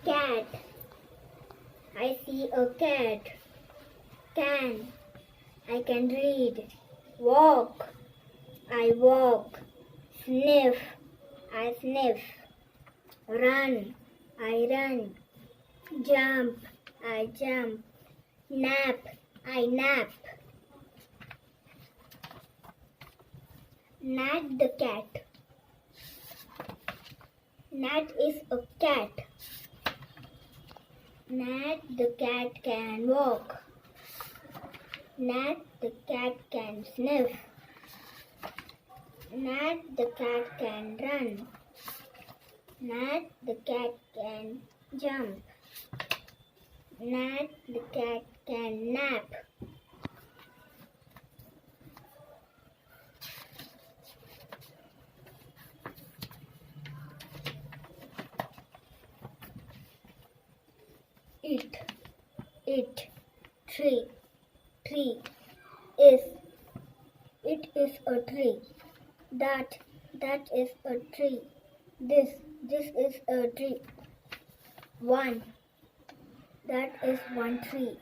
Cat. I see a cat. Can. I can read. Walk. I walk. Sniff. I sniff. Run. I run. Jump. I jump. Nap. I nap. Nat the cat. Nat is a cat. Nat the cat can walk. Nat the cat can sniff. Nat the cat can run. Nat the cat can jump. Nat the cat can nap. It, tree, is, it is a tree. That is a tree. This is a tree. One, that is one tree.